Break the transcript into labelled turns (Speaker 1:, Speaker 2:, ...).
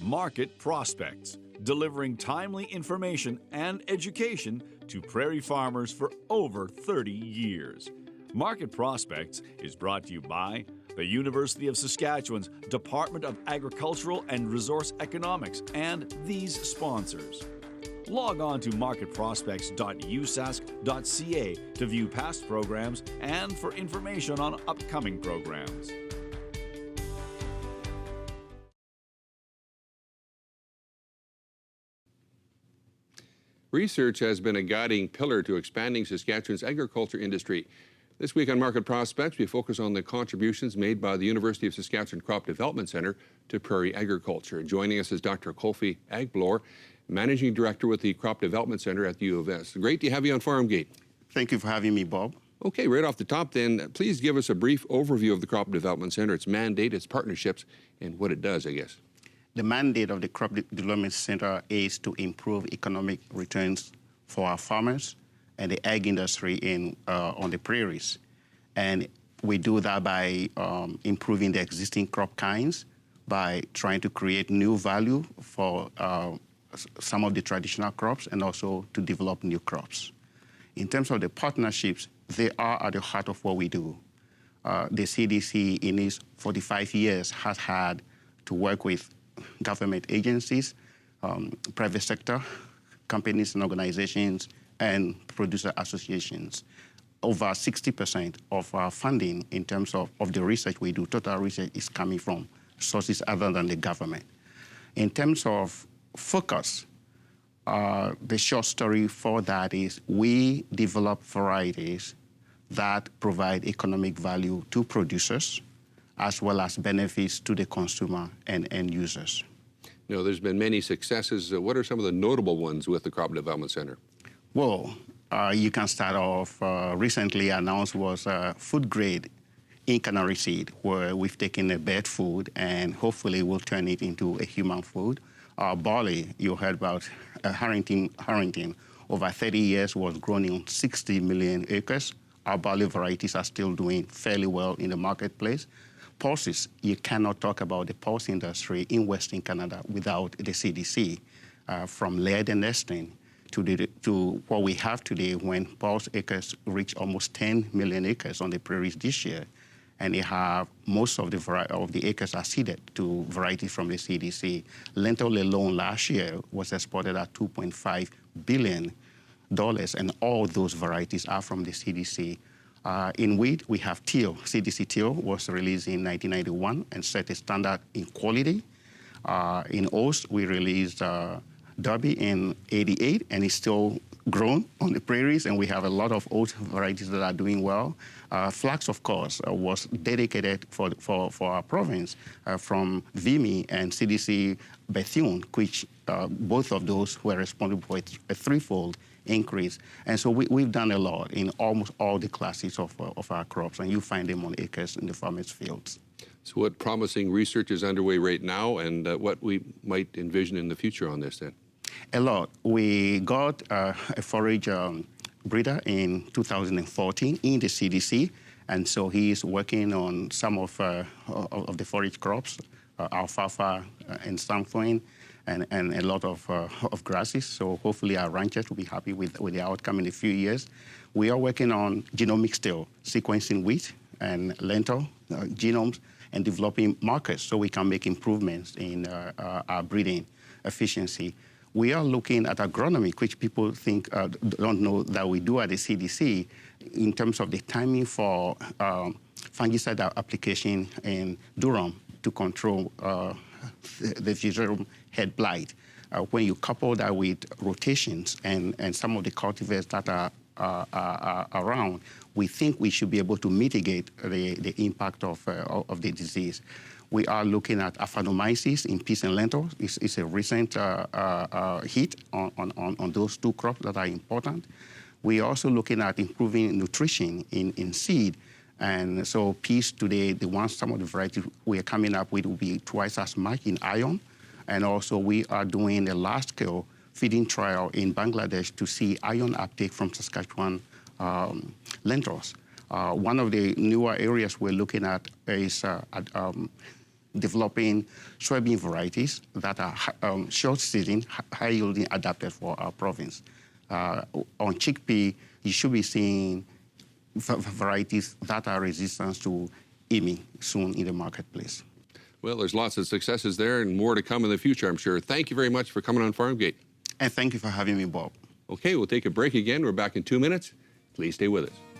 Speaker 1: Market Prospects, delivering timely information and education to prairie farmers for over 30 years. Market Prospects is brought to you by the University of Saskatchewan's Department of Agricultural and Resource Economics and these sponsors. Log on to marketprospects.usask.ca to view past programs and for information on upcoming programs.
Speaker 2: Research has been a guiding pillar to expanding Saskatchewan's agriculture industry. This week on Market Prospects, we focus on the contributions made by the University of Saskatchewan Crop Development Centre to prairie agriculture. Joining us is Dr. Kofi Agblor, Managing Director with the Crop Development Centre at the U of S. Great to have you on Farmgate.
Speaker 3: Thank you for having me, Bob.
Speaker 2: Okay, right off the top then, please give us a brief overview of the Crop Development Centre, its mandate, its partnerships, and what it does, I guess.
Speaker 3: The mandate of the Crop Development Center is to improve economic returns for our farmers and the ag industry on the prairies. And we do that by improving the existing crop kinds, by trying to create new value for some of the traditional crops and also to develop new crops. In terms of the partnerships, they are at the heart of what we do. The CDC in its 45 years has had to work with government agencies, private sector, companies and organizations, and producer associations. Over 60% of our funding in terms of the research we do, total research, is coming from sources other than the government. In terms of focus, the short story for that is we develop varieties that provide economic value to producers, as well as benefits to the consumer and end users.
Speaker 2: Now, there's been many successes. What are some of the notable ones with the Crop Development Centre?
Speaker 3: Well, you can start off, recently announced was food grade in canary seed, where we've taken a bird food and hopefully we'll turn it into a human food. Barley, you heard about Harrington, over 30 years was grown in 60 million acres. Our barley varieties are still doing fairly well in the marketplace. Pulses, you cannot talk about the pulse industry in Western Canada without the CDC, from layered nesting to what we have today when pulse acres reach almost 10 million acres on the prairies this year. And they have most of the acres are seeded to varieties from the CDC. Lentil alone last year was exported at $2.5 billion, and all those varieties are from the CDC. In wheat, we have teal. CDC teal was released in 1991 and set a standard in quality. In oats, we released Derby in '88, and it's still grown on the prairies, and we have a lot of oat varieties that are doing well. Flax, of course, was dedicated for our province from Vimy and CDC Bethune, which both of those were responsible for a threefold increase. And so we've done a lot in almost all the classes of our crops, and you find them on acres in the farmers' fields.
Speaker 2: So what promising research is underway right now, and what we might envision in the future on this then?
Speaker 3: A lot. We got a forage breeder in 2014 in the CDC, and so he is working on some of the forage crops, alfalfa and sunflower, and a lot of grasses. So hopefully our ranchers will be happy with the outcome in a few years. We are working on genomic still, sequencing wheat and lentil genomes and developing markers so we can make improvements in our breeding efficiency. We are looking at agronomy, which people think don't know that we do at the CDC in terms of the timing for fungicide application in Durham to control the fusarium head blight. When you couple that with rotations and some of the cultivars that are around, we think we should be able to mitigate the impact of the disease. We are looking at aphanomyces in peas and lentils. It's a recent hit on those two crops that are important. We are also looking at improving nutrition in seed. And so peas today, some of the varieties we are coming up with will be twice as much in iron. And also we are doing a large-scale feeding trial in Bangladesh to see iron uptake from Saskatchewan lentils. One of the newer areas we're looking at is developing soybean varieties that are short-season, high-yielding, adapted for our province. On chickpea, you should be seeing varieties that are resistant to IMI soon in the marketplace.
Speaker 2: Well, there's lots of successes there and more to come in the future, I'm sure. Thank you very much for coming on Farmgate.
Speaker 3: And thank you for having me, Bob.
Speaker 2: Okay, we'll take a break again. We're back in 2 minutes. Please stay with us.